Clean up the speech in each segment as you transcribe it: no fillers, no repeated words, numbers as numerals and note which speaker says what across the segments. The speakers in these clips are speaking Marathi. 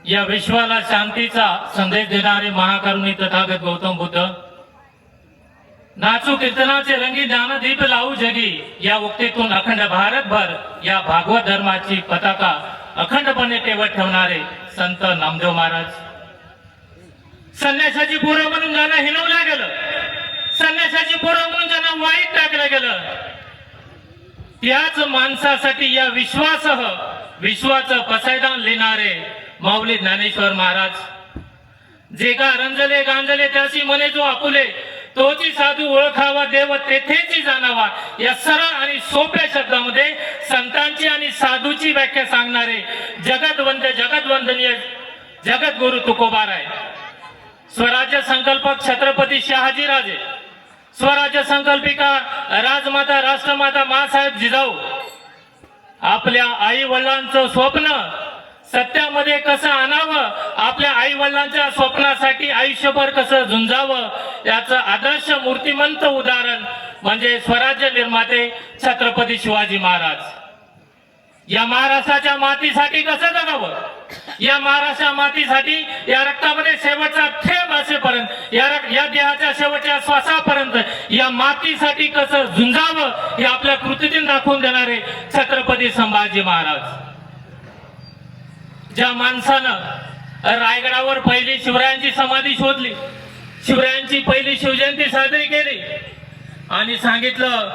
Speaker 1: या विश्वाला शांतीचा संदेश देणारे महाकरुणी तथागत गौतम बुद्ध, नाचू कीर्तनाचे रंगी ज्ञानदीप लावू जगी, या उक्तीतून अखंड भारतभर या भागवत धर्माची पताका अखंडपणे तेवत ठेवणारे संत नामदेव महाराज. संन्यासाची पोरं म्हणून ज्यांना हिणवलं गेलं, संन्यासाची पोरं म्हणून ज्यांना वाईट टाकलं गेलं, त्याच माणसासाठी या विश्वाचं पसायदान लिहिणारे माऊली ज्ञानेश्वर महाराज. जे का रंजले गांजले त्याची मने जो आपुले, तोची साधू ओळखावा देव तेथेची जाणावा, या सरळ आणि सोप्या शब्दामध्ये संतांची आणि साधूची व्याख्या सांगणारे जगतवंदनीय जगद्गुरु तुकोबाराय. स्वराज्य संकल्पक छत्रपती शहाजीराजे, स्वराज्य संकल्पिका राजमाता राष्ट्रमाता मासाहेब जिजाऊ आपल्या आई वडिलांचं स्वप्न सत्यामध्ये कसं आणावं, आपल्या आई वडिलांच्या स्वप्नासाठी आयुष्यभर कसं झुंजावं, याचं आदर्श मूर्तिमंत उदाहरण म्हणजे स्वराज्य निर्माते छत्रपती शिवाजी महाराज. या महाराष्ट्राच्या मातीसाठी कसं जगावं, या महाराष्ट्र मातीसाठी या रक्तामध्ये शेवटचा थेंब असेपर्यंत, या देहाच्या शेवटच्या श्वासापर्यंत या मातीसाठी कसं झुंजावं हे आपल्या कृतीतून दाखवून देणारे छत्रपती संभाजी महाराज. ज्या माणसानं रायगडावर पहिली शिवरायांची समाधी शोधली, शिवरायांची पहिली शिवजयंती साजरी केली आणि सांगितलं,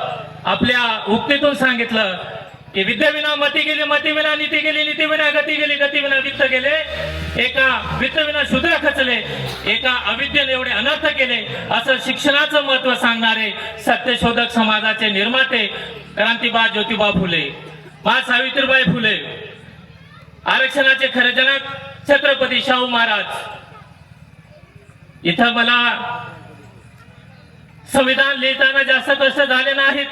Speaker 1: आपल्या उक्तीतून सांगितलं की विद्येविना मती गेली, मतीविना नीती गेली, नीतीविना गती गेली, गतीविना वित्त गेले, एका वित्तविना शूद्र खचले, एका अविद्येने एवढे अनर्थ केले, असं शिक्षणाचं महत्व सांगणारे सत्यशोधक समाजाचे निर्माते क्रांतिबा ज्योतिबा फुले, मा सावित्रीबाई फुले, आरक्षणाचे खरे जनक छत्रपती शाहू महाराज. इथं मला संविधान लिहिताना जास्त कष्ट झाले नाहीत,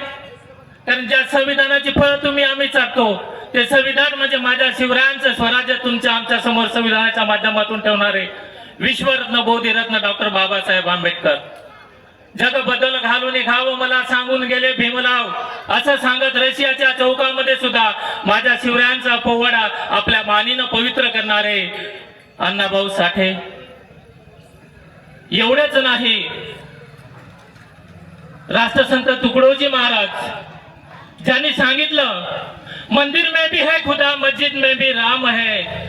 Speaker 1: कारण ज्या संविधानाची फळ तुम्ही आम्ही चाटतो ते संविधान म्हणजे माझ्या शिवरायांचं स्वराज्य तुमच्या आमच्या समोर संविधानाच्या माध्यमातून ठेवणारे विश्वरत्न बोधिरत्न डॉक्टर बाबासाहेब आंबेडकर. जग बदल घालून घावं मला सांगून गेले भीमराव, असं सांगत रशियाच्या चौकामध्ये सुद्धा माझ्या शिवरायांचा पोवाडा आपल्या मानीनं पवित्र करणारे अण्णाभाऊ साठे. एवढेच नाही, राष्ट्रसंत तुकडोजी महाराज ज्यांनी सांगितलं, मंदिर में भी है खुदा, मस्जिद में भी राम है,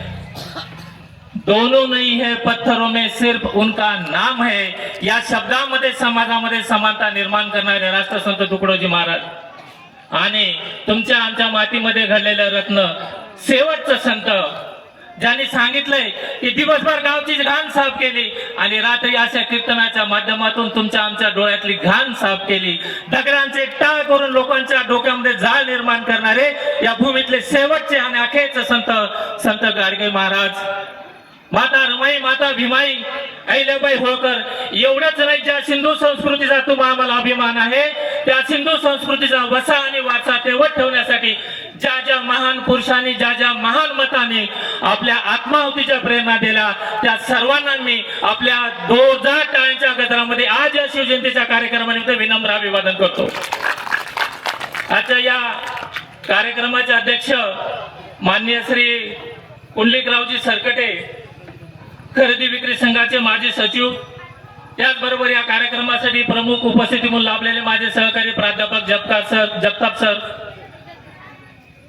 Speaker 1: दोनों नहीं है पत्थरों में सिर्फ उनका नाम है. या शब्दामध्ये समाजामध्ये समानता निर्माण करणारे राष्ट्रसंत तुकडोजी महाराज आणि तुमच्या आमच्या मातीमध्ये घडलेलं रत्न शेवटचं संत ज्यांनी सांगितलंय की दिवसभर गावची घाण साफ केली आणि रात्री अशा कीर्तनाच्या माध्यमातून तुमच्या आमच्या डोळ्यातली घाण साफ केली, दगडांचे टाळ करून लोकांच्या डोक्यामध्ये जाळ निर्माण करणारे या भूमीतले शेवटचे आणि अखेरचे संत गाडगे महाराज. माता रमाई, माता भीमाई, अहिल्याबाई होळकर. एवढंच नाही, ज्या सिंधू संस्कृतीचा तुम्हा आम्हाला अभिमान आहे, त्या सिंधू संस्कृतीचा वसा आणि वारसा तेवत ठेवण्यासाठी ज्या ज्या महान पुरुषांनी ज्या ज्या महान मताने आपल्या आत्माहुतीच्या प्रेरणा दिल्या, त्या सर्वांना मी आपल्या जोरदार टाळ्यांच्या गजरामध्ये आज या शिवजयंतीच्या कार्यक्रमानिमित्त विनम्र अभिवादन करतो. आजच्या या कार्यक्रमाचे अध्यक्ष माननीय श्री पुंडलिकरावजी सरकटे, खरेदी विक्री संघाचे माजी सचिव, त्याचबरोबर या कार्यक्रमासाठी प्रमुख उपस्थिती म्हणून लाभलेले माझे सहकारी प्राध्यापक जगताप सर,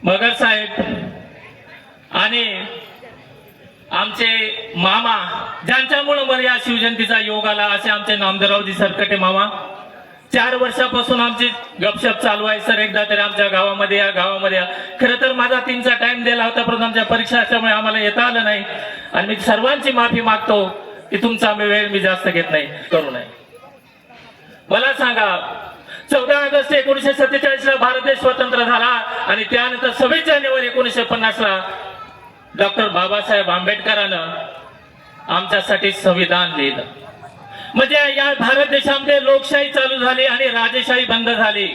Speaker 1: मगर साहेब आणि आमचे मामा ज्यांच्यामुळे मला या शिवजयंतीचा योग आला असे आमचे नामदेवरावजी सरकटे मामा. 4 वर्षापासून आमची गपशप चालू आहे सर, एकदा तरी आमच्या गावामध्ये या, गावामध्ये या. खरं तर माझा 3चा टाइम दिला होता, परंतु आमच्या परीक्षा असल्यामुळे आम्हाला येता आलं नाही आणि मी सर्वांची माफी मागतो की तुमचा वेळ मी जास्त घेत नाही, करू नये. मला सांगा, 14 ऑगस्ट 1947 ला भारत देश स्वतंत्र झाला आणि त्यानंतर 26 जानेवारी 1950 ला डॉक्टर बाबासाहेब आंबेडकरांनं आमच्यासाठी संविधान लिहिलं. म्हणजे या भारत देशामध्ये लोकशाही चालू झाली आणि राजेशाही बंद झाली.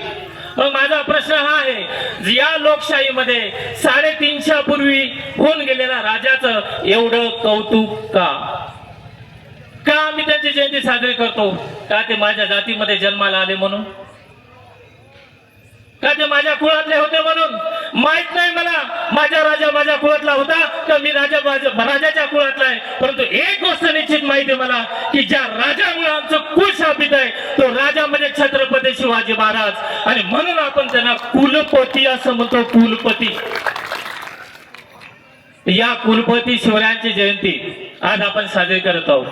Speaker 1: मग माझा प्रश्न हा आहे, या लोकशाहीमध्ये 350 पूर्वी होऊन गेलेल्या राजाचं एवढं कौतुक का? आम्ही त्यांची जयंती साजरी करतो? का ते माझ्या जातीमध्ये जन्माला आले म्हणून? का ते माझ्या कुळातले होते म्हणून? माहित नाही मला माझा राजा माझ्या कुळातला होता का मी राजाच्या कुळातला मला की ज्या राजामुळे आमचं कुल शापित आहे तो राजा म्हणजे छत्रपती शिवाजी महाराज आणि म्हणून आपण त्यांना कुलपती असं म्हणतो. कुलपती. या कुलपती शिवरायांची जयंती आज आपण साजरी करत आहोत.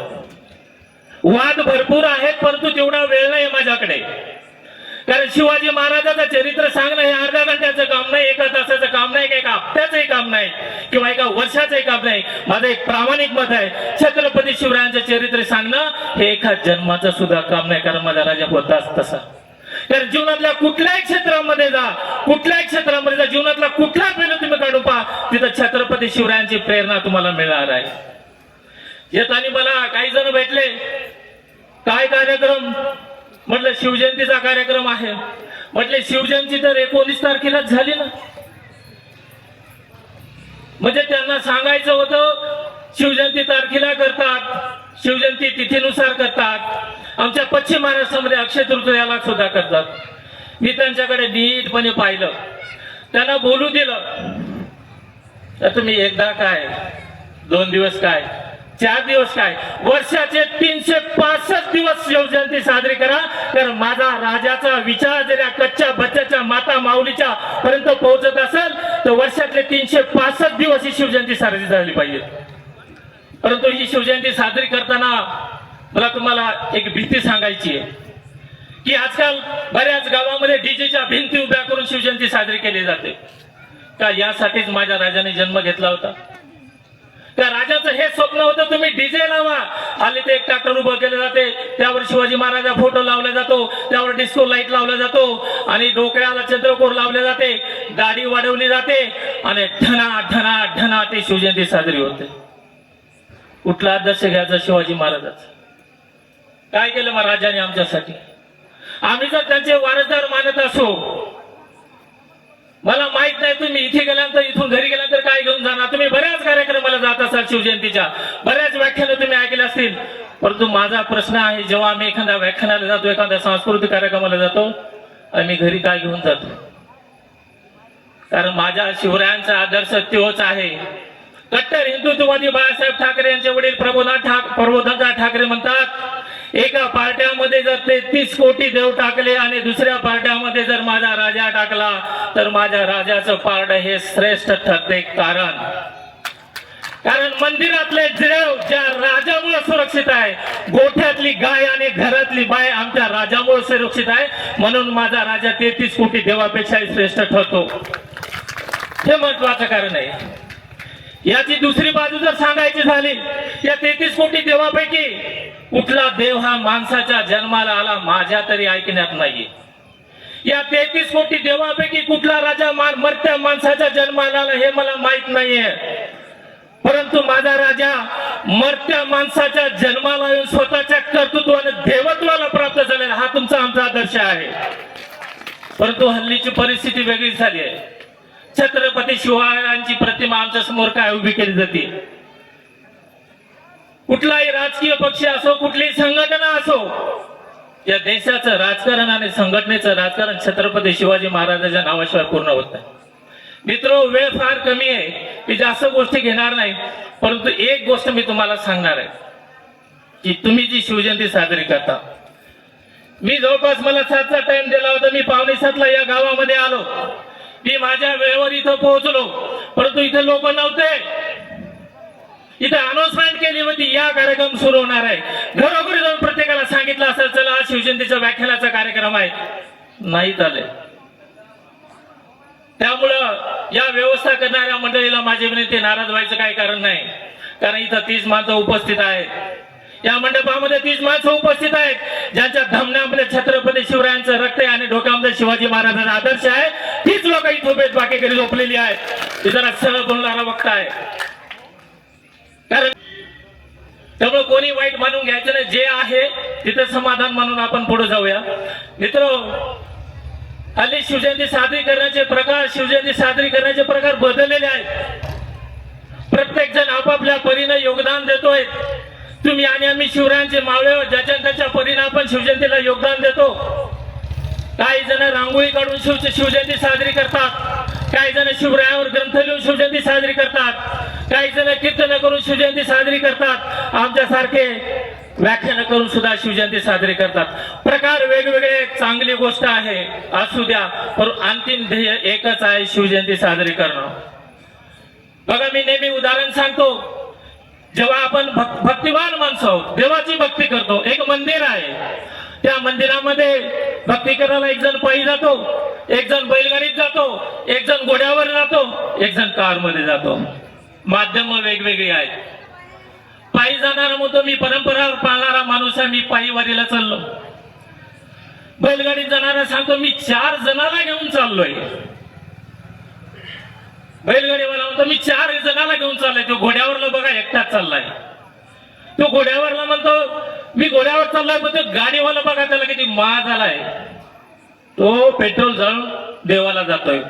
Speaker 1: वाद भरपूर आहेत परंतु तेवढा वेळ नाही माझ्याकडे. कारण शिवाजी महाराजाचं चरित्र सांगणं हे अर्ध्या घंट्याचं काम नाही, एका तासाचं काम नाही, एका हप्त्याचंही काम नाही किंवा एका वर्षाचंही काम नाही. माझं एक प्रामाणिक मत आहे, छत्रपती शिवरायांचं चरित्र सांगणं हे एका जन्माचं सुद्धा काम नाही. कारण माझा राजा होताच तसा. कारण जीवनातल्या कुठल्याही क्षेत्रामध्ये जा, कुठल्याही क्षेत्रामध्ये जा, जीवनातला कुठला पैलू तुम्ही काढून पहा, तिथं छत्रपती शिवरायांची प्रेरणा तुम्हाला मिळणार आहे. येताना मला काही जण भेटले, काय कार्यक्रम? म्हटलं शिवजयंतीचा कार्यक्रम आहे. म्हटले शिवजयंती तर 19 तारखेलाच झाली ना. म्हणजे त्यांना सांगायचं होतं शिवजयंती तारखेला करतात, शिवजयंती तिथीनुसार करतात. आमच्या पश्चिम महाराष्ट्रामध्ये अक्षय तृतीयाला सुद्धा करतात. मी त्यांच्याकडे नीटपणे पाहिलं, त्यांना बोलू दिलं. तर तुम्ही एकदा काय, 2 दिवस काय, 4 दिवस काय, वर्षाचे 365 दिवस शिवजयंती साजरी करा. कारण माझा राजाचा विचार जर या कच्च्या बच्च्याच्या माता माऊलीच्या पर्यंत पोहोचत असेल तर वर्षातले 365 दिवस ही शिवजयंती साजरी झाली पाहिजे. परंतु ही शिवजयंती साजरी करताना मला तुम्हाला एक भीती सांगायची आहे की आजकाल बऱ्याच गावामध्ये डीजेच्या भिंती उभ्या करून शिवजयंती साजरी केली जाते. का यासाठीच माझ्या राजाने जन्म घेतला होता? त्या राजाचं हे स्वप्न होतं तुम्ही डीजे लावा. आले ते एक ट्रॅक्टर उभं केलं जाते, त्यावर शिवाजी महाराजा फोटो लावला जातो, त्यावर डिस्को लाईट लावला जातो आणि डोक्याला चंद्रकोर लावले जाते, दाढी वाढवली जाते आणि ढना ढना ढना ती शिवजयंती साजरी होते. कुठला आदर्श घ्यायचा शिवाजी महाराजाचा? काय केलं महाराजांनी आमच्यासाठी? आम्ही जर त्यांचे वारसदार मानत असो, मला माहित नाही तुम्ही इथे गेल्यानंतर, इथून घरी गेल्यानंतर काय घेऊन जाणार. तुम्ही बऱ्याच कार्यक्रमाला जात असाल, शिवजयंतीच्या बऱ्याच व्याख्यानं तुम्ही ऐकल्या असतील. परंतु माझा प्रश्न आहे, जेव्हा आम्ही एखाद्या व्याख्यानाला जातो, एखाद्या सांस्कृतिक कार्यक्रमाला जातो, आम्ही घरी काय घेऊन जातो? कारण माझ्या शिवरायांचा आदर्श तोच आहे. कट्टर हिंदुत्ववादी बाळासाहेब ठाकरे यांचे वडील प्रबोधनदास ठाकरे म्हणतात, एका पार्ट्यामध्ये जर 33 कोटी देव टाकले आणि दुसऱ्या पार्ट्यामध्ये जर माझा राजा टाकला तर माझ्या राजाचं पारड हे श्रेष्ठ ठरते. कारण मंदिरातले देव ज्या राजामुळे सुरक्षित आहे, गोठ्यातली गाय आणि घरातली बाय आमच्या राजामुळे सुरक्षित आहे. म्हणून माझा राजा 33 कोटी देवापेक्षाही श्रेष्ठ ठरतो. हे महत्वाचं कारण आहे. याची दुसरी बाजू जर सांगायची झाली, या 33 कोटी देवापैकी कुठला देव हा माणसाच्या जन्माला आला माझ्या तरी ऐकण्यात नाहीये. या 33 कोटी देवापैकी कुठला राजा मरत्या माणसाच्या जन्माला आला हे मला माहित नाहीये. परंतु माझा राजा मरत्या माणसाच्या जन्माला येऊन स्वतःच्या कर्तृत्वाने देवत्वाला प्राप्त झालेला हा तुमचा आमचा आदर्श आहे. परंतु हल्लीची परिस्थिती वेगळी झाली आहे. छत्रपती शिवरायांची प्रतिमा आमच्या समोर काय उभी केली जाते? कुठलाही राजकीय पक्ष असो, कुठलीही संघटना असो, या देशाचं राजकारण आणि संघटनेचं राजकारण छत्रपती शिवाजी महाराजांच्या नावाशिवाय पूर्ण होत नाही. मित्रो, वेळ फार कमी आहे, मी जास्त गोष्टी घेणार नाही. परंतु एक गोष्ट मी तुम्हाला सांगणार आहे की तुम्ही जी शिवजयंती साजरी करता, मी जवळपास मला 7चा टाइम दिला होता. मी 6:45 या गावामध्ये आलो. मी माझ्या वेळेवर इथं पोहोचलो, परंतु इथे लोक नव्हते. इथे अनाउन्समेंट केली होती या कार्यक्रम सुरू होणार आहे. घरोघरी जाऊन प्रत्येकाला सांगितलं असेल चला आज शिवजयंतीच्या व्याख्यानाचा कार्यक्रम आहे, नाही झाले. त्यामुळं या व्यवस्था करणाऱ्या मंडळीला माझी विनंती, नाराज व्हायचं काही कारण नाही. कारण इथं 30 माणसं उपस्थित आहेत. या मंडपामध्ये 30 माणसं उपस्थित आहेत ज्यांच्या धमन्यामध्ये छत्रपती शिवरायांचं रक्त आहे आणि डोक्यामध्ये शिवाजी महाराजांचा आदर्श आहे. तीच लोक इथं उभे बाकीकडे झोपलेली आहेत. ती जरा सरळ बोलणारा वक्ता आहे. कारण त्यामुळे कोणी वाईट मानून घ्यायचं नाही. जे आहे तिथं समाधान मानून आपण पुढे जाऊया. मित्र, हल्ली शिवजयंती साजरी करण्याचे प्रकार बदललेले आहेत. प्रत्येक जण आपापल्या परीने योगदान देतोय. तुम्ही आणि आम्ही शिवरायांचे मावळे, ज्याच्या त्याच्या परीने आपण शिवजयंतीला योगदान देतो. काही जण रांगोळी काढून शिवजयंती साजरी करतात, काही जण शिवरायावर ग्रंथ लिहून शिवजयंती साजरी करतात, काही जण कीर्तन करून शिवजयंती साजरी करतात. आमच्यासारखे व्याख्यान करून सुद्धा शिवजयंती साजरी करतात. प्रकार वेगवेगळे, चांगली गोष्ट आहे, असू द्या, पण अंतिम ध्येय एकच आहे, शिवजयंती साजरी करणं. बघा, मी नेहमी उदाहरण सांगतो. जेव्हा आपण भक्तिवान माणसं आहोत, देवाची भक्ती करतो, एक मंदिर आहे, त्या मंदिरामध्ये भक्ती करायला एक जण पायी जातो, एक जण बैलगाडीत जातो, एक जण घोड्यावर जातो, एक जण कारमध्ये जातो. माध्यम वेगवेगळी आहेत. पायी जाणारा म्हणतो मी परंपरा पाळणारा माणूस आहे, मी पायी वारीला चाललो. बैलगाडीत जाणारा सांगतो मी 4 जणाला घेऊन चाललोय. बैलगाडीवाला म्हणतो मी 4 जणाला घेऊन चाललोय. तो घोड्यावरला बघा एकटाच चाललाय. तो घोड्यावरला म्हणतो मी घोड्यावर चाललोय, पण तो गाडीवाला बघा त्याला किती माळ झालाय, तो पेट्रोल जाळून देवाला जातोय.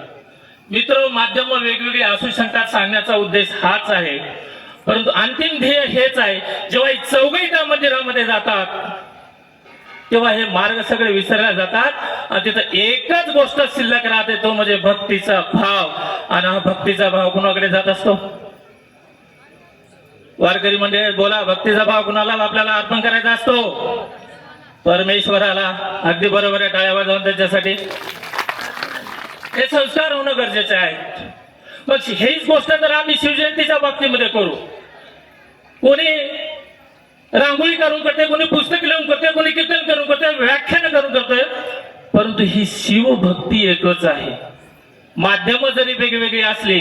Speaker 1: मित्र, माध्यम वेगवेगळी असू शकतात, सांगण्याचा उद्देश हाच आहे. परंतु अंतिम ध्येय हेच आहे. जेव्हा चौघही त्या मंदिरामध्ये जातात तेव्हा हे मार्ग सगळे विसरले जातात आणि तिथं एकच गोष्ट शिल्लक राहते, तो म्हणजे भक्तीचा भाव. आणि हा भक्तीचा भाव कुणाकडे जात असतो? वारकरी मंडळी बोला, भक्तीचा भाव कुणाला आपल्याला अर्पण करायचा असतो? परमेश्वराला. अगदी बरोबर आहे, टाळ्या वाजवून त्याच्यासाठी. हे संस्कार होणं गरजेचे आहे. मग हीच गोष्ट जर आम्ही शिवजयंतीच्या बाबतीमध्ये करू, कोणी रांगोळी करून करते, कोणी पुस्तक लिहून करते, कोणी कीर्तन करून करते, व्याख्यान करून करते, परंतु ही शिवभक्ती एकच आहे. माध्यम जरी वेगवेगळी असली,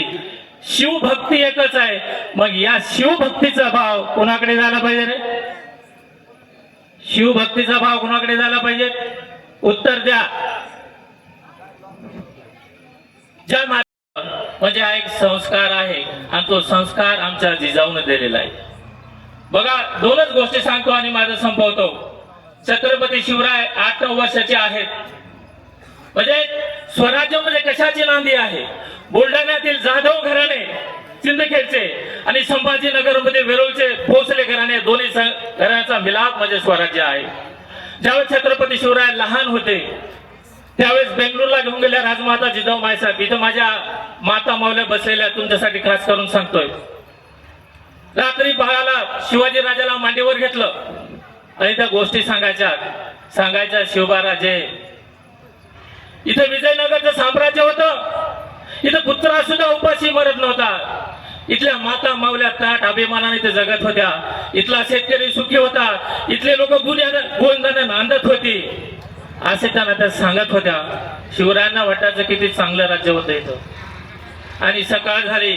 Speaker 1: शिवभक्ती एकच आहे. मग या शिवभक्तीचा भाव कोणाकडे झाला पाहिजे रे? शिवभक्तीचा भाव कोणाकडे झाला पाहिजे? उत्तर द्या. ज्या म्हणजे हा एक संस्कार आहे आणि तो संस्कार आमच्या जिजाऊने दिलेला आहे. बघा, 2च गोष्टी सांगतो आणि माझं संपवतो. छत्रपती शिवराय 8 वर्षाचे आहेत. म्हणजे स्वराज्य म्हणजे कशाची नांदी आहे? बुलढाण्यातील जाधव घराणे सिंदखेडचे आणि संभाजीनगरमध्ये वेरूळचे भोसले घराणे, दोन्ही घराण्याचा मिलाप म्हणजे स्वराज्य आहे. ज्यावेळेस छत्रपती शिवराय लहान होते त्यावेळेस बेंगळूरला घेऊन गेल्या राजमाता जिजाऊ मायसाहेब. इथं माझ्या माता मावल्या बसलेल्या, तुमच्यासाठी खास करून सांगतोय. रात्री बाळाला शिवाजी राजाला मांडीवर घेतलं आणि त्या गोष्टी सांगायच्या शिवबाराजे. इथं विजयनगरचं साम्राज्य होतं, इथं पुत्रा सुद्धा उपाशी मरत नव्हता. इथल्या माता मावल्या ताट अभिमानाने ते जगत होत्या. इथला शेतकरी सुखी होता. इथले लोक गुन्ह्याने नांदत होती. असे त्यांना त्या सांगत होत्या. शिवरायांना वाटायचं किती चांगलं राज्य होतं इथं. आणि सकाळ झाली,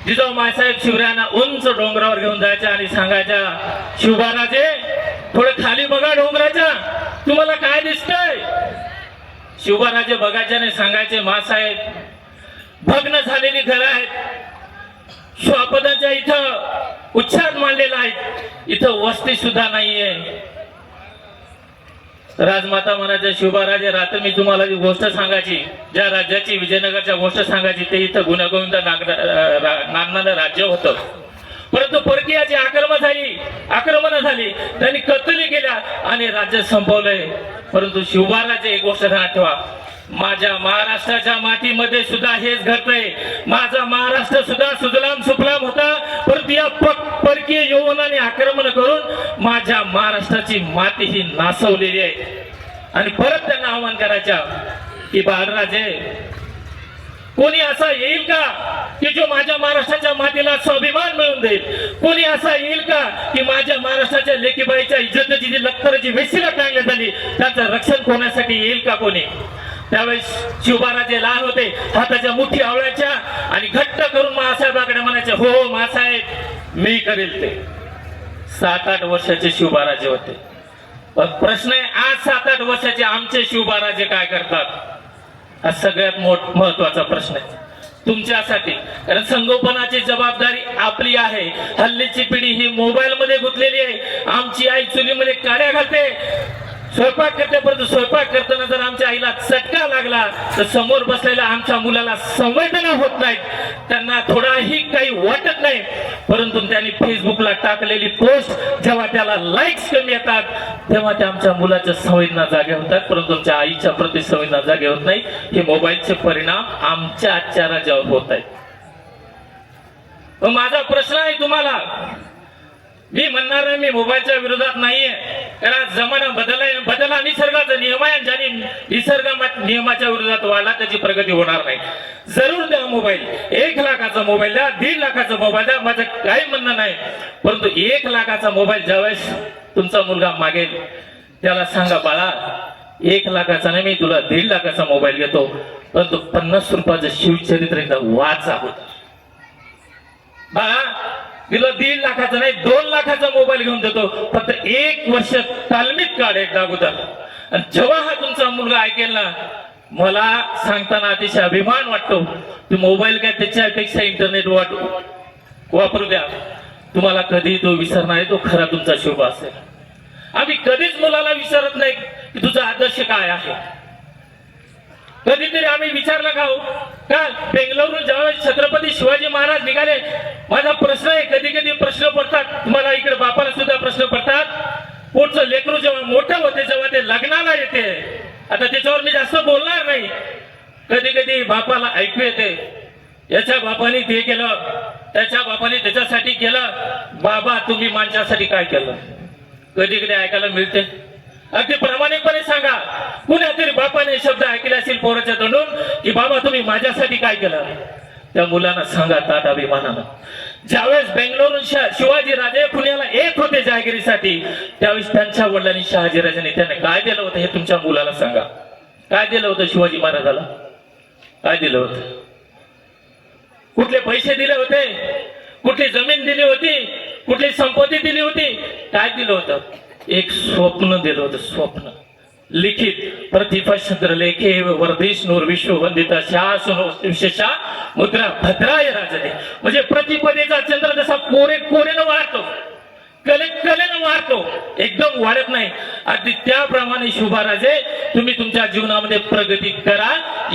Speaker 1: जिजाऊ मायसाहेब शिवरायांना उंच डोंगरावर घेऊन जायच्या आणि सांगायच्या, शिवबाराजे थोडं खाली बघा डोंगराच्या, तुम्हाला काय दिसतंय? शिवबाराजे बघायच्याने सांगायचे, मासाहेब भग्न झालेली घरं आहेत, श्वापदाच्या इथं उच्छाद मांडलेला आहे, इथं वस्ती सुद्धा नाहीये. राजमाता म्हणायच्या, शिवबाराजे रात्री मी तुम्हाला जी गोष्ट सांगायची, ज्या राज्याची विजयनगरच्या गोष्ट सांगायची, ते इथं गुण्यागोविंद नागनानं राज्य होतं. परंतु परकीयाची आक्रमण झाली, त्यांनी कत्तली केल्या आणि राज्य संपवलंय. परंतु शिवबाराजे एक गोष्ट ध्यानात ठेवा, माझ्या महाराष्ट्राच्या मातीमध्ये सुद्धा हेच घडतंय. माझा महाराष्ट्र सुद्धा सुजलाम सुफलाम होता, परंतु या परकीय यौवनाने आक्रमण करून माझ्या महाराष्ट्राची माती ही नासवलेली आहे. आणि परत त्यांना आव्हान करायच्या की बाळराजे, कोणी असा येईल का की जो माझ्या महाराष्ट्राच्या मातीला स्वाभिमान मिळवून देईल? कोणी असा येईल का की माझ्या महाराष्ट्राच्या लेकीबाईच्या इज्जतीची जी लखतराची वेशीला टांगली झाली त्यांचं रक्षण होण्यासाठी येईल का कोणी? त्यावेळेस शिवबाराजे लहान होते, हाताच्या मुठी आवळायच्या आणि घट्ट करून महासाहेबाकडे म्हणायचे, हो हो महासाहेब मी करेल ते. 7-8 वर्षाचे शिवबाराजे होते. पण प्रश्न आहे, आज 7-8 वर्षाचे आमचे शिवबाराजे काय करतात? हा सगळ्यात महत्वाचा प्रश्न आहे तुमच्यासाठी. कारण संगोपनाची जबाबदारी आपली आहे. हल्लीची पिढी ही मोबाईल मध्ये गुंतलेली आहे. आमची आई चुलीमध्ये काड्या घालते, स्वयंपाक करते, परंतु स्वयंपाक करताना जर आमच्या आईला चटका लागला तर समोर बसलेल्या आमच्या मुलाला संवेदना होत नाहीत, त्यांना थोडाही काही वाटत नाही. परंतु त्यांनी फेसबुकला टाकलेली पोस्ट जेव्हा त्याला लाईक्स कमी येतात तेव्हा त्या आमच्या मुलाच्या संवेदना जागे होतात, परंतु आमच्या आईच्या प्रति संवेदना जागे होत नाही. हे मोबाईलचे परिणाम आमच्या आजच्या राज्यावर होत आहेत. माझा प्रश्न आहे तुम्हाला, मी म्हणणार नाही मी मोबाईलच्या विरोधात नाहीये, कारण जमाना बदला निसर्गाचा नियम आहे, आणि ज्याने निसर्ग नियमाच्या विरोधात वाढला त्याची प्रगती होणार नाही. जरूर द्या मोबाईल, 1 लाखाचा मोबाईल द्या, 1.5 लाखाचा मोबाईल द्या, माझं काही म्हणणं नाही. परंतु 1 लाखाचा मोबाईल ज्यावेळेस तुमचा मुलगा मागेल त्याला सांगा, बाळा 1 लाखाचा नाही, मी तुला 1.5 लाखाचा मोबाईल घेतो, परंतु 50 रुपयाचं शिवचरित्र एकदा वाचा होता. बाळा तिला 1.5 लाखाचा नाही 2 लाखाचा मोबाईल घेऊन देतो, फक्त 1 वर्ष तालमीत काढ एकदा अगोदर. आणि जेव्हा हा तुमचा मुलगा ऐकेल ना, मला सांगताना अतिशय अभिमान वाटतो. तू मोबाईल काय त्याच्यापेक्षा इंटरनेट वापरू द्या, तुम्हाला कधी तो विसरणार, तो खरा तुमचा शुभ असेल. आम्ही कधीच मुलाला विचारत नाही की तुझा आदर्श काय आहे. कधीतरी आम्ही विचारलं का हो, का बेंगलोरून ज्यावेळेस छत्रपती शिवाजी महाराज निघाले, माझा प्रश्न आहे, कधी कधी प्रश्न पडतात, तुम्हाला इकडे बापाला सुद्धा प्रश्न पडतात. पुढचं लेकरू जेव्हा मोठं होते, जेव्हा ते लग्नाला येते, आता त्याच्यावर मी जास्त बोलणार नाही. कधी कधी बापाला ऐकू येते, याच्या बापाने ते केलं, त्याच्या बापाने त्याच्यासाठी केलं, बाबा तुम्ही माझ्यासाठी काय केलं. कधी कधी ऐकायला मिळते. अगदी प्रामाणिकपणे सांगा, कुणातरी बापाने शब्द ऐकले असेल पोराच्या तोंडून की बाबा तुम्ही माझ्यासाठी काय केलं. त्या मुलांना सांगा ताट अभिमानानं. ज्यावेळेस बेंगलोरून शिवाजी राजे पुण्याला येत होते जहागिरीसाठी, त्यावेळेस त्यांच्या वडिलांनी शहाजी राजांनी त्यांना काय दिलं होतं हे तुमच्या मुलाला सांगा. काय दिलं होतं शिवाजी महाराजाला, काय दिलं होतं, कुठले पैसे दिले होते, कुठली जमीन दिली होती, कुठली संपत्ती दिली होती, काय दिलं होतं. एक स्वप्न दिलं होतं, स्वप्न लिखित प्रतिभाचंद्र लेखे वर्धिष्णूर विश्ववंदिता विशेषा मुद्रा भद्राय राजने. म्हणजे प्रतिपदेचा चंद्र जसा कोरेनं वाढतो, कलेनं वाढतो, एकदम वाढत नाही, अगदी त्याप्रमाणे शुभाराजे तुम्ही तुमच्या जीवनामध्ये प्रगती करा.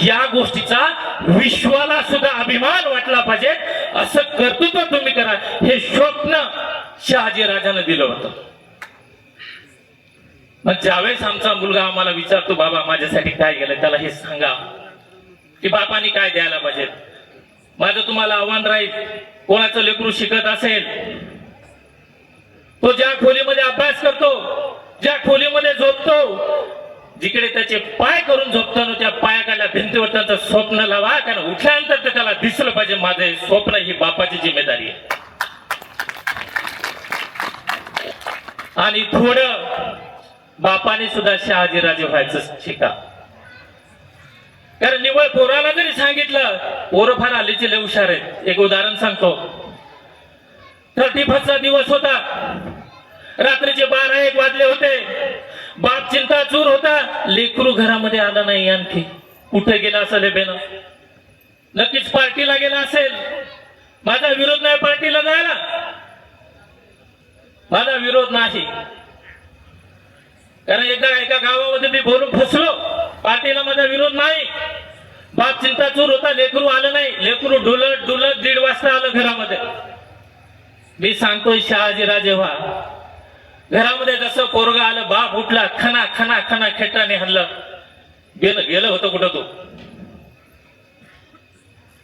Speaker 1: या गोष्टीचा विश्वाला सुद्धा अभिमान वाटला पाहिजे, असं कर्तृत्व तुम्ही करा. हे स्वप्न शहाजी राजानं दिलं होतं. मग ज्यावेळेस आमचा मुलगा आम्हाला विचारतो बाबा माझ्यासाठी काय केलं, त्याला हे सांगा की बापानी काय द्यायला पाहिजे. माझं तुम्हाला आव्हान राहील, कोणाचं लेकरू शिकत असेल, तो ज्या खोलीमध्ये अभ्यास करतो, ज्या खोलीमध्ये झोपतो, जिकडे त्याचे पाय करून झोपतो ना, त्या पायाकडल्या भिंतीवर त्याचं स्वप्न लावा, कारण उठल्यानंतर त्याला दिसलं पाहिजे माझे स्वप्न, ही बापाची जिम्मेदारी आहे. आणि थोडं बापाने सुद्धा शहाजीराजे व्हायचं शिका. कारण निवळ पोराला जरी सांगितलं, पोरं फार आलीचे लय हुशार आहेत. एक उदाहरण सांगतो. 31चा दिवस होता, रात्रीचे 12-1 वाजले होते. बाप चिंताचूर होता, लेकरू घरामध्ये आला नाही. आणखी कुठे गेला असेल बेन, नक्कीच पार्टीला गेला असेल. माझा विरोध नाही पार्टीला जायला, माझा विरोध नाही, कारण एकदा एका गावामध्ये मी बोलून फसलो. पार्टीला माझा विरोध नाही. बाप चिंताचूर होता, लेकरू आलं नाही. लेकरू डुलत 1:30 वाजता आलं घरामध्ये. मी सांगतोय शहाजीराजे व्हा. घरामध्ये जसं पोरगा आलं, बाप उठला, खना खना खना खेटाने हल्लं. गेलं होतं कुठं तो,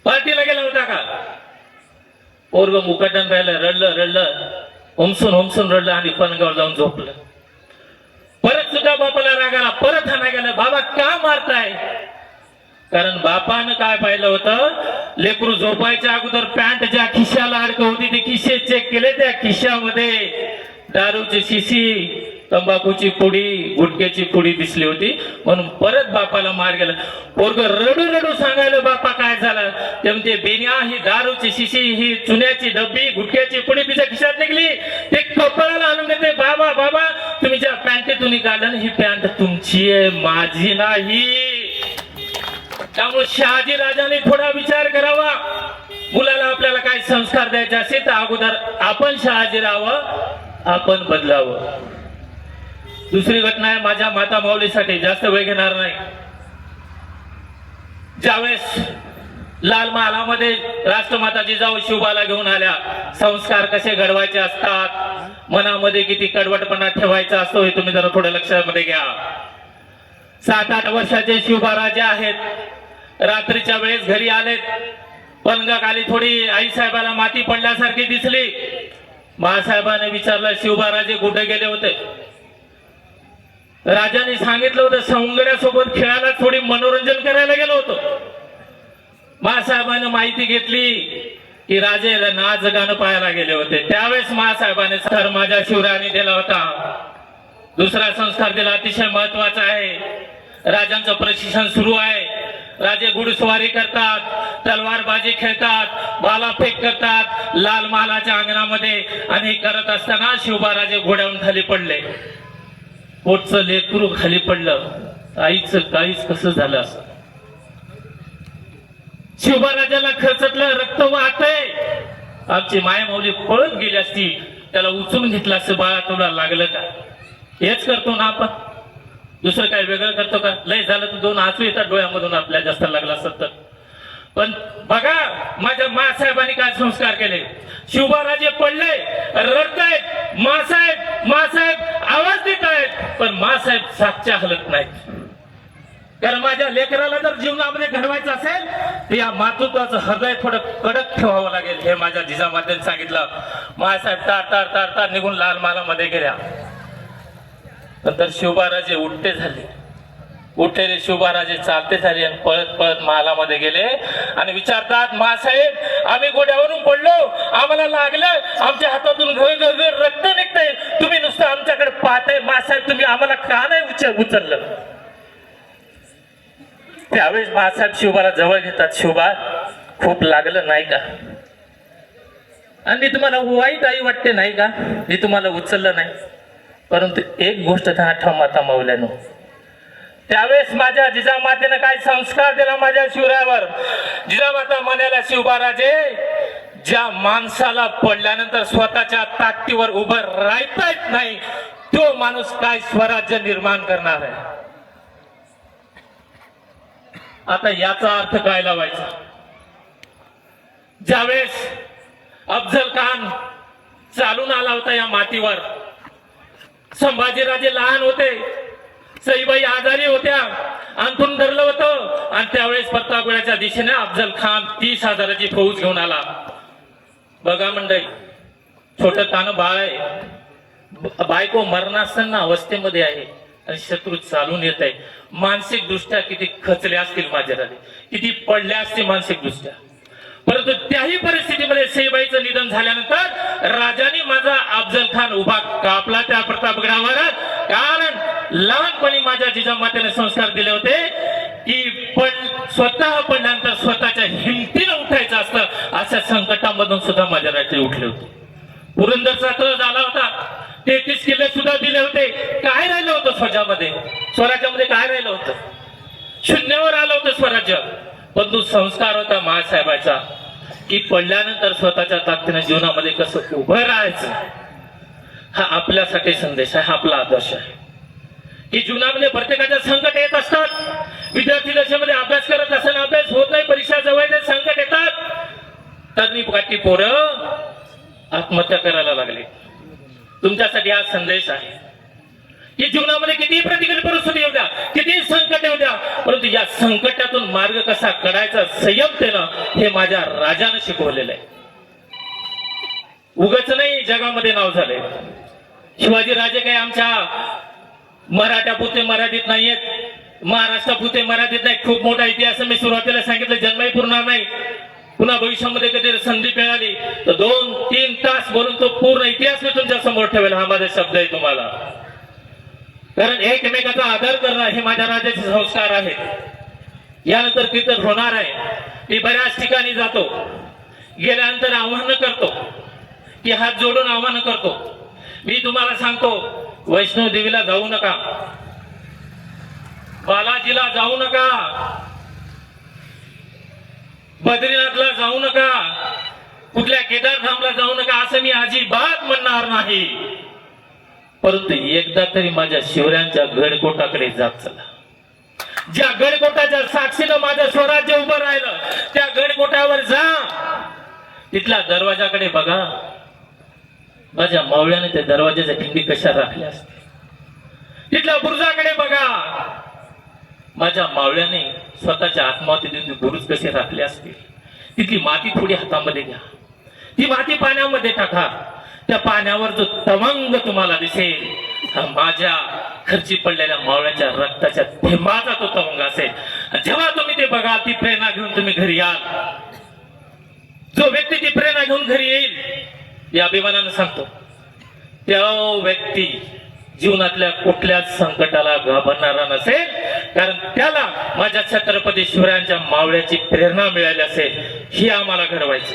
Speaker 1: पार्टीला गेला होता का. पोरग मुकाटन राहिलं, रडलं, ओमसून रडलं आणि पलंगावर जाऊन झोपलं. परत सुद्धा बापाला राग आला, परत हाना गेला, बाबा का मारताय. कारण बापानं काय पाहिलं होतं, लेकरू झोपायच्या अगोदर पॅन्ट ज्या खिशाला अडकं होती ते खिशे चेक केले. त्या खिशामध्ये दारूची शिशी, तंबाखूची पुडी, गुटख्याची पुडी दिसली होती, म्हणून परत बापाला मार गेला. पोरग रडू सांगायला बापा काय झालं. ते म्हणते बेन्या, ही दारूची शिशी, ही चुन्याची डब्बी, गुटख्याची पुडी तिच्या खिशात निघली. ते कपाळाला आणून देते, बाबा तुम्ही ज्या पॅन्टीतून काढलं, ही पॅन्ट तुमची आहे, माझी नाही. त्यामुळे शहाजी राजाने थोडा विचार करावा. मुलाला आपल्याला काय संस्कार द्यायचे असेल तर अगोदर आपण शहाजी राहावं, आपण बदलावं. दुसरी घटना आहे माझ्या माता माऊलीसाठी, जास्त वेळ घेणार नाही. ज्यावेळेस लाल महालामध्ये राष्ट्रमाता जिजाऊ शिवबाला घेऊन आल्या, संस्कार कसे घडवायचे असतात, मनामध्ये किती कडवटपणा ठेवायचा असतो हे तुम्ही जरा थोडं लक्षामध्ये घ्या. 7-8 वर्षाचे शिवबाराजे आहेत. रात्रीच्या वेळेस घरी आलेत, पलंगाखाली थोडी आई साहेबाला माती पडल्यासारखी दिसली. बाळासाहेबांनी विचारलं, शिवबाराजे कुठे गेले होते? राजाने सांगितलं होतं, सौंदर्यासोबत खेळायला थोडी मनोरंजन करायला गेलो होतो. बाळासाहेबांनी माहिती घेतली की राजे नाच गाणं पाहायला गेले होते. त्यावेळेस बाळासाहेबांनी संस्कार माझ्या शिवरायांनी दिला होता. दुसरा संस्कार दिला, अतिशय महत्वाचा आहे. राजांचं प्रशिक्षण सुरू आहे. राजे घुडसवारी करतात, तलवारबाजी खेळतात, भालाफेक करतात लाल महालाच्या अंगणामध्ये. आणि करत असताना शिवबाराजे घोड्यावरून खाली पडले. पोटचं लेकरू खाली पडलं. आईचं काहीच कसं झालं असं. शिवबाराजाला खचतलं, रक्त वाहतंय. आमची मायमाऊली पळत गेली असती, त्याला उचलून घेतलं असं. बाळा तुला लागलं का? हेच करतो ना आपण, दुसरं काय वेगळं करतो का? लय झालं तर दोन आसू येतात डोळ्यामधून आपल्या, जास्त लागला असत तर. पण बघा माझ्या मासाहेबांनी काय संस्कार केले. शिवबाराजे पडले, रडतायत, मासाहेब मासाहेब आवाज देत आहेत, पण मासाहेब सागच्या हलत नाहीत. कारण माझ्या लेकराला जर जीवनामध्ये घडवायचं असेल तर या मातृत्वाचं हृदय थोडं कडक ठेवावं लागेल, हे माझ्या जिजामातेने सांगितलं. मासाहेब तार तार तार तार निघून लाल महालामध्ये गेल्या. नंतर शिवबाराजे उठते झाले. उठलेले शिवबाराजे चालते झाले आणि पळत पळत महालामध्ये गेले आणि विचारतात, मासाहेब आम्ही घोड्यावरून पडलो, आम्हाला लागलं, आमच्या हातातून घळ रक्त निघतंय, तुम्ही नुसतं आमच्याकडे पाहताय, मासाहेब तुम्ही आम्हाला का नाही उचललं? त्यावेळेस मासाहेब शिवबाला जवळ घेतात. शिवबा खूप लागलं नाही का? आणि तुम्हाला वाईट आई वाटते नाही का मी तुम्हाला उचललं नाही? परंतु एक गोष्ट त्यांना ठेवा माता मौल्यानो, त्यावेळेस माझ्या जिजामातेनं काय संस्कार दिला माझ्या शिवरायावर. जिजामाता म्हणायला, शिवबाराजे ज्या माणसाला पडल्यानंतर स्वतःच्या ताकदीवर उभं राहता येत नाही, तो माणूस काय स्वराज्य निर्माण करणार आहे? आता याचा अर्थ काय लावायचा? ज्यावेळेस अफजल खान चालून आला होता या मातीवर, संभाजीराजे लहान होते, सईबाई आजारी होत्या, अंथरून धरलं होतं, आणि त्यावेळेस प्रतापगडाच्या दिशेने अफजल खान 30,000ची फौज घेऊन आला. बघा मंडळी, छोटं तानं बाळ आहे, बायको मरणासन्न अवस्थेमध्ये आहे आणि शत्रू चालून येत आहे. मानसिक दृष्ट्या किती खचले असतील माझे राजे, किती पडले असतील मानसिक दृष्ट्या. परंतु त्याही परिस्थितीमध्ये सईबाईचं निधन झाल्यानंतर राजाने माझा अफजल खान उभा कापला त्या प्रतापगडावर. कारण लहानपणी माझ्या जिजामातेने संस्कार दिले होते की स्वतः पडल्यानंतर स्वतःच्या हिमतीनं उठायचं असतं. अशा संकटामधून सुद्धा माझ्या राजे उठले होते. पुरंदरचा तळ झाला होता, 33 किल्ले सुद्धा दिले होते. काय राहिलं होतं स्वराज्यामध्ये काय राहिलं होतं? शून्यावर आलं होतं स्वराज्य. परंतु संस्कार होता महासाहेबाचा की पडल्यानंतर स्वतःच्या ताकदीने जीवनामध्ये कसं उभं राहायचं. हा आपल्यासाठी संदेश आहे, हा आपला आदर्श आहे की जीवनामध्ये प्रत्येकाच्या संकट येत असतात. विद्यार्थी दशेमध्ये अभ्यास करत असताना अभ्यास होत नाही, परीक्षा जवळ येतात, संकट येतात. तरुणी काठी पोरं आत्महत्या करायला लागले. तुमच्यासाठी हा संदेश आहे की जीवनामध्ये किती प्रतिकूल परिस्थिती येऊ द्या, किती संकट येऊ द्या, परंतु या संकटातून मार्ग कसा काढायचा संयमतेनं हे माझ्या राजानं शिकवलेलं आहे. उगाच नाही जगामध्ये नाव झालंय. शिवाजी राजे काही आमच्या मराठ्यापुरते मर्यादित नाहीयेत, महाराष्ट्रापुरते मर्यादित नाही. खूप मोठा इतिहास मी सुरुवातीला सांगितलं, जन्मही पुरणार नाही. पुन्हा भविष्यामध्ये कधी संधी मिळाली तर 2-3 तास बोलून तो पूर्ण इतिहास मी तुमच्या समोर ठेवेल. हा माझा शब्द आहे तुम्हाला. कारण एकमेकाचा आदर करणं हे माझ्या राजाचे संस्कार आहेत. यानंतर कीर्तन होणार आहे. मी बऱ्याच ठिकाणी जातो, गेल्यानंतर आव्हान करतो की हात जोडून आव्हान करतो. मी तुम्हाला सांगतो, वैष्णव देवीला जाऊ नका, बालाजीला जाऊ नका, बद्रीनाथला जाऊ नका, कुठल्या केदारधामला जाऊ नका असं मी अजिबात म्हणणार नाही. परंतु एकदा तरी माझ्या शिवरायांच्या गडकोटाकडे जात चला. ज्या गडकोटाच्या साक्षीनं माझं स्वराज्य उभं राहिलं त्या गडकोटावर जा. तिथल्या दरवाजाकडे बघा, माझ्या मावळ्याने त्या दरवाजाच्या खिंडी कशा राखल्या असतील. तिथल्या बुरुजाकडे बघा, माझ्या मावळ्याने स्वतःच्या आत्महत्येतून बुरुज कसे राखले असतील. तिथली माती थोडी हातामध्ये घ्या, ती माती पाण्यामध्ये टाका, त्या पाण्यावर जो तवंग तुम्हाला दिसेल हा माझ्या खर्ची पडलेल्या मावळ्याच्या रक्ताच्या थेंबाचा तो तवंग असेल. आणि जेव्हा तुम्ही ते बघाल, ती प्रेरणा घेऊन तुम्ही घरी याल, जो व्यक्ती ती प्रेरणा घेऊन घरी येईल, या अभिमानानं सांगतो, त्या व्यक्ती जीवनातल्या कुठल्याच संकटाला घाबरणारा नसेल, कारण त्याला माझ्या छत्रपती शिवरायांच्या मावळ्याची प्रेरणा मिळाली असेल. ही आम्हाला घडवायची.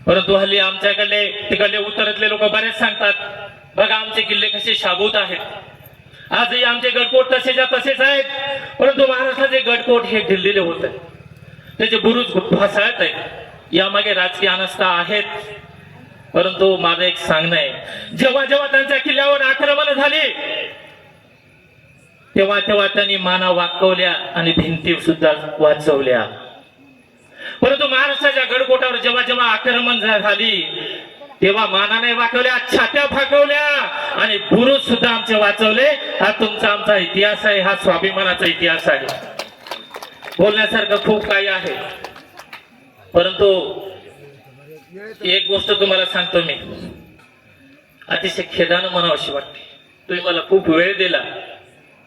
Speaker 1: परंतु हल्ली आमच्याकडले तिकडले उत्तरेतले लोक बरेच सांगतात, बघा आमचे किल्ले कसे शाबूत आहेत, आजही आमचे गडकोट तसेच्या तसेच आहेत. परंतु महाराष्ट्राचे गडकोट हे ढिल्लेले होत आहेत, त्याचे बुरुज ढासळत आहेत. यामागे राजकीय अनास्था आहेत. परंतु माझं एक सांगणं आहे, जेव्हा जेव्हा त्यांच्या किल्ल्यावर आक्रमण झाली तेव्हा तेव्हा त्यांनी माना वाकवल्या आणि भिंती सुद्धा वाचवल्या. परंतु महाराष्ट्राच्या गडकोटावर जेव्हा जेव्हा आक्रमण झाली तेव्हा मानाने वाकवल्या, छात्या फाकवल्या आणि बुरुज सुद्धा आमचे वाचवले. हा तुमचा आमचा इतिहास आहे, हा स्वाभिमानाचा इतिहास आहे. बोलण्यासारखं खूप काही आहे. परंतु एक गोष्ट तुम्हाला सांगतो मी, अतिशय खेदानं म्हणावशी वाटते. तुम्ही मला खूप वेळ दिला,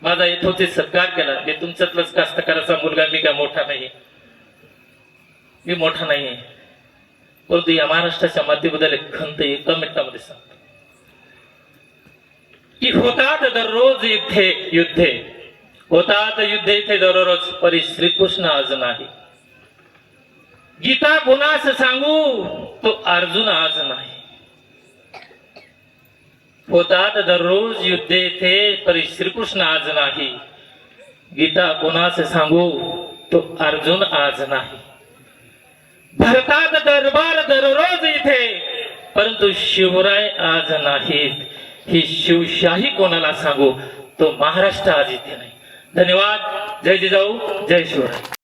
Speaker 1: माझा यथोचित सत्कार केला. मी तुमच्यातलाच कास्तकाराचा मुलगा, मी काय मोठा नाही, मी मोठा नाहीये. परंतु या महाराष्ट्राच्या मातीबद्दल एक खंत एका मिनिटामध्ये सांगतो की होतात दररोज युद्धे होतात युद्धे इथे दररोज, परी श्रीकृष्ण आज नाही. गीता कोणास सांगू तो अर्जुन आज नाही. होतात दररोज युद्धे इथे, परी श्रीकृष्ण आज नाही. गीता कोणास सांगू तो अर्जुन आज नाही. भरतात दरबार दररोज इथे, परंतु शिवराय आज नाहीत. ही शिवशाही कोणाला सांगू, तो महाराष्ट्र आज इथे नाही. धन्यवाद. जय जिजाऊ, जय शिवराय.